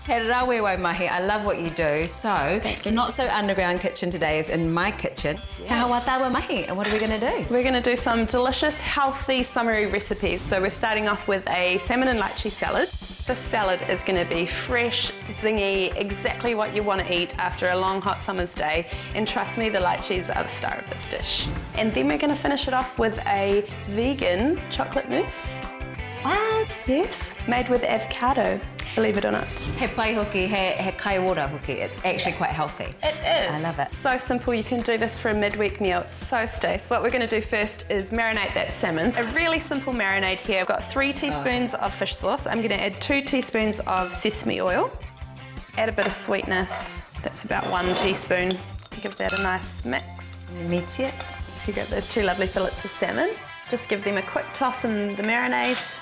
He rawe wai mahi, I love what you do. So, the not so underground kitchen today is in my kitchen. Yes. Hawa tawa mahi, and what are we going to do? We're going to do some delicious, healthy, summery recipes. So we're starting off with a salmon and lychee salad. This salad is going to be fresh, zingy, exactly what you want to eat after a long hot summer's day. And trust me, the lychees are the star of this dish. And then we're going to finish it off with a vegan chocolate mousse. What? Yes, made with avocado. Believe it or not. He pai hoki, he kaiora hoki. It's actually quite healthy. It is. I love it. So simple, you can do this for a midweek meal. It's so tasty. What we're going to do first is marinate that salmon. A really simple marinade here. I've got 3 teaspoons of fish sauce. I'm going to add 2 teaspoons of sesame oil. Add a bit of sweetness. That's about 1 teaspoon. Give that a nice mix. Meets it. If you got those 2 lovely fillets of salmon, just give them a quick toss in the marinade.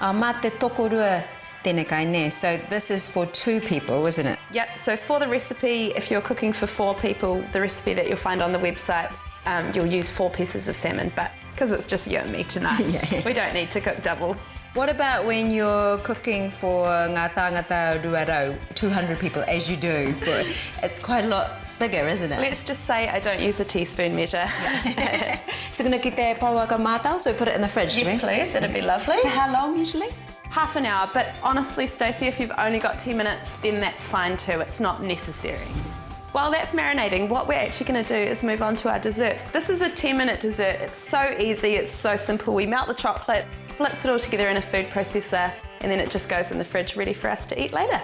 Mā te tokorua tēnei kai ne. So this is for 2 people, isn't it? Yep, so for the recipe, if you're cooking for 4 people, the recipe that you'll find on the website, you'll use 4 pieces of salmon, but because it's just you and me tonight, we don't need to cook double. What about when you're cooking for ngā tāngata ruarau, 200 people, as you do? It's quite a lot bigger, isn't it? Let's just say I don't use a teaspoon measure. So gonna get that pauaka mātau, so put it in the fridge, Yes, please, that'd be lovely. For how long usually? Half an hour, but honestly, Stacey, if you've only got 10 minutes, then that's fine too. It's not necessary. While that's marinating, what we're actually going to do is move on to our dessert. This is a 10-minute dessert. It's so easy, it's so simple. We melt the chocolate, blitz it all together in a food processor, and then it just goes in the fridge ready for us to eat later.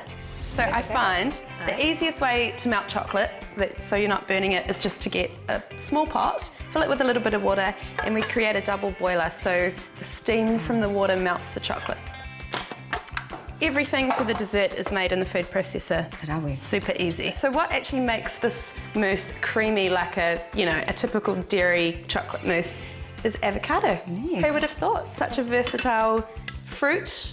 So I find the easiest way to melt chocolate, so you're not burning it, is just to get a small pot, fill it with a little bit of water, and we create a double boiler so the steam from the water melts the chocolate. Everything for the dessert is made in the food processor. Super easy. So what actually makes this mousse creamy like a typical dairy chocolate mousse is avocado. Yeah. Who would have thought? Such a versatile fruit.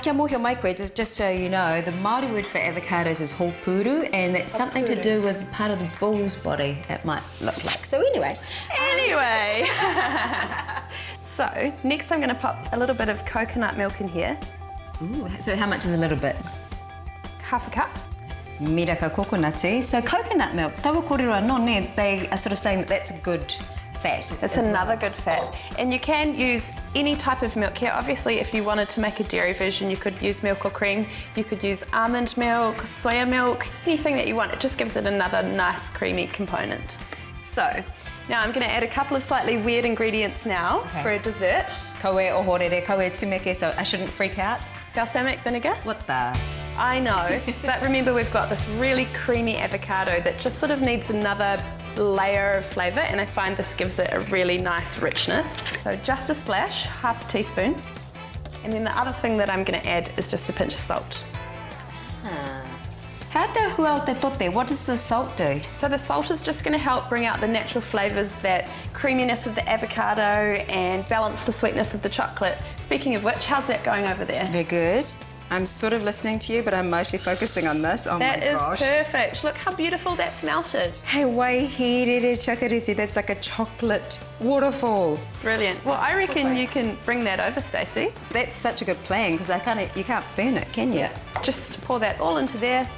Kia mōhio mai koe, just so you know, the Māori word for avocados is hōpuru, and it's something to do with part of the bull's body, it might look like. So anyway. So next I'm going to pop a little bit of coconut milk in here. Ooh, so how much is a little bit? Half a cup. Miraka kokonati. So coconut milk, tawa kōrero anō ne, they are sort of saying that that's a good fat. It's another good fat. And you can use any type of milk here. Obviously, if you wanted to make a dairy version, you could use milk or cream. You could use almond milk, soya milk, anything that you want. It just gives it another nice creamy component. So, now I'm going to add a couple of slightly weird ingredients now for a dessert. Kaue ohorere, kaue tumeke, so I shouldn't freak out. Balsamic vinegar. What the? I know, but remember we've got this really creamy avocado that just sort of needs another layer of flavour, and I find this gives it a really nice richness. So just a splash, half a teaspoon. And then the other thing that I'm going to add is just a pinch of salt. What does the salt do? So the salt is just going to help bring out the natural flavours, that creaminess of the avocado, and balance the sweetness of the chocolate. Speaking of which, how's that going over there? Very good. I'm sort of listening to you, but I'm mostly focusing on this. Oh my gosh. That is perfect. Look how beautiful that's melted. Hey, waihere chakariti, that's like a chocolate waterfall. Brilliant. Well, I reckon you can bring that over, Stacey. That's such a good plan, because you can't burn it, can you? Yeah. Just pour that all into there.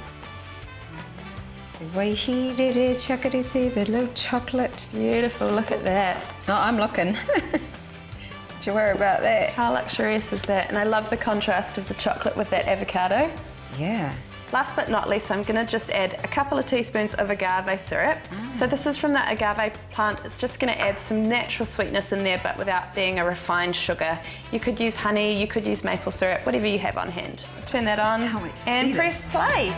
Waihere chakariti, the little chocolate. Beautiful, look at that. Oh, I'm looking. Don't you worry about that. How luxurious is that? And I love the contrast of the chocolate with that avocado. Yeah. Last but not least, I'm going to just add a couple of teaspoons of agave syrup. So this is from the agave plant. It's just going to add some natural sweetness in there, but without being a refined sugar. You could use honey, you could use maple syrup, whatever you have on hand. Turn that on and press play.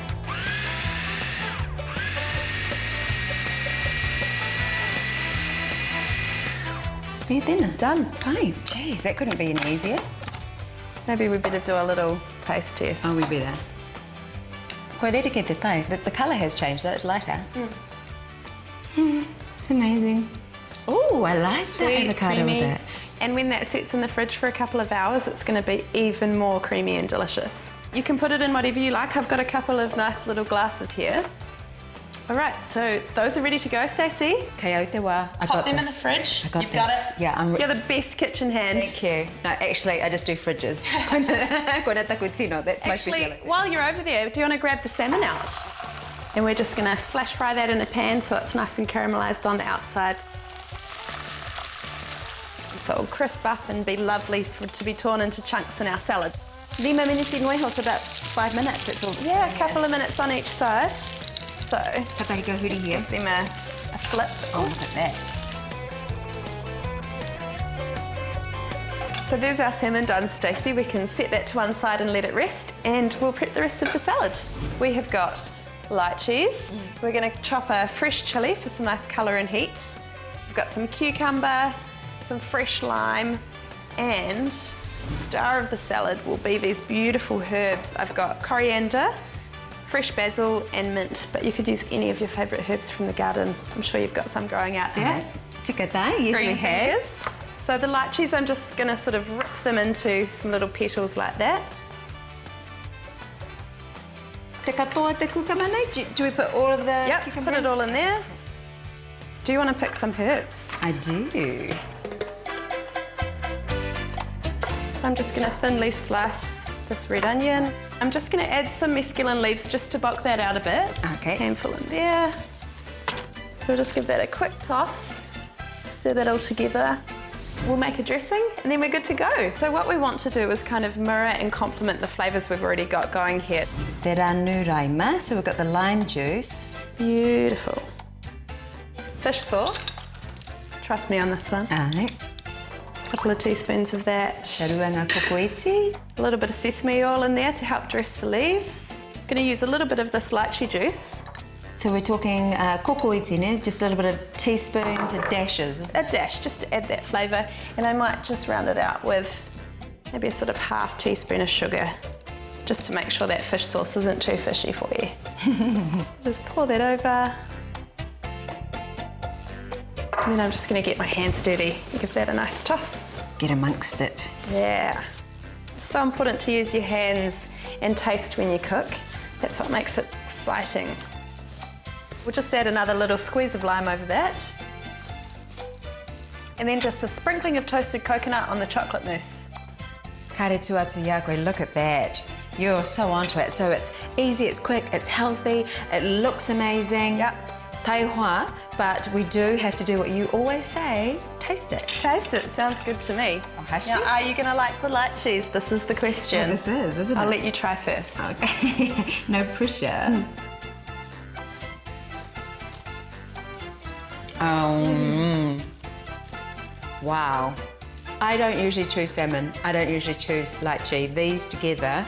Done. Fine. Jeez, that couldn't be any easier. Maybe we better do a little taste test. Oh, we better. Koe rerike te tai. The colour has changed, so it's lighter. It's amazing. Oh, I like that avocado with that. And when that sits in the fridge for a couple of hours, it's going to be even more creamy and delicious. You can put it in whatever you like. I've got a couple of nice little glasses here. All right, so those are ready to go, Stacey. Kia te wā. I Pop got them this. in the fridge. I got You've this. got it. Yeah, I'm You're the best kitchen hand. Thank you. No, actually, I just do fridges. Koina taku tino, that's my Actually, speciality. while you're over there, do you want to grab the salmon out? And we're just going to flash fry that in a pan so it's nice and caramelised on the outside. So it'll crisp up and be lovely to be torn into chunks in our salad. Lima minutes noi, so about 5 minutes. That's all. Yeah, a couple of minutes on each side. So, Takahika huri here. give them a flip. Oh, look at that. So there's our salmon done, Stacey. We can set that to one side and let it rest, and we'll prep the rest of the salad. We have got lychees. We're going to chop a fresh chilli for some nice colour and heat. We've got some cucumber, some fresh lime, and the star of the salad will be these beautiful herbs. I've got coriander, fresh basil, and mint, but you could use any of your favourite herbs from the garden. I'm sure you've got some growing out there. Chikatai, yes Green we have. fingers. So the lychees, I'm just going to sort of rip them into some little petals like that. Te katoa te kukama nei? Do we put all of the Yep, cucumber put in? it all in there. Do you want to pick some herbs? I do. I'm just going to thinly slice this red onion. I'm just going to add some mesclun leaves just to bulk that out a bit. Okay. Handful in there. So we'll just give that a quick toss. Stir that all together. We'll make a dressing and then we're good to go. So what we want to do is kind of mirror and complement the flavours we've already got going here. Te ranu raima, so we've got the lime juice. Beautiful. Fish sauce. Trust me on this one. Aye. A couple of teaspoons of that. Taruanga kokoiti. A little bit of sesame oil in there to help dress the leaves. I'm going to use a little bit of this lychee juice. So we're talking kokoiti, ne? Just a little bit of teaspoons and dashes. A dash, just to add that flavour. And I might just round it out with maybe a sort of half teaspoon of sugar, just to make sure that fish sauce isn't too fishy for you. Just pour that over. And then I'm just going to get my hands dirty and give that a nice toss. Get amongst it. Yeah. It's so important to use your hands and taste when you cook. That's what makes it exciting. We'll just add another little squeeze of lime over that. And then just a sprinkling of toasted coconut on the chocolate mousse. Kare tu atu ia koe, look at that. You're so onto it. So it's easy, it's quick, it's healthy, it looks amazing. Yep. Tai hoa, but we do have to do what you always say, taste it. Taste it, sounds good to me. Oh, has Now, she? are you going to like the lychees? This is the question. Well, this is, isn't I'll it? let you try first. Okay, no pressure. Wow. I don't usually choose salmon. I don't usually choose lychee. These together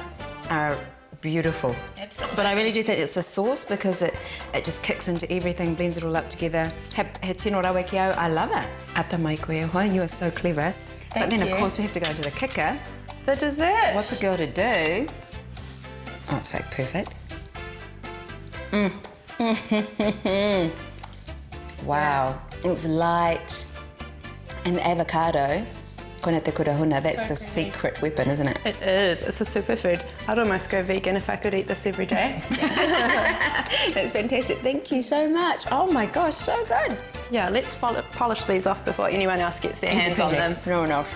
are beautiful. Absolutely. But I really do think it's the sauce because it just kicks into everything, blends it all up together. He tino rawe ki au, I love it. Ata mai koe hoa, you are so clever. But Thank then of you. course we have to go to the kicker. The dessert. What's a girl to do? Oh, it's like perfect. Wow, it's light. And the avocado, kona te kurahuna, that's the secret weapon, isn't it? It is. It's a superfood. I'd almost go vegan if I could eat this every day. That's fantastic. Thank you so much. Oh my gosh, so good. Yeah, let's polish these off before anyone else gets their hands on them. No one else.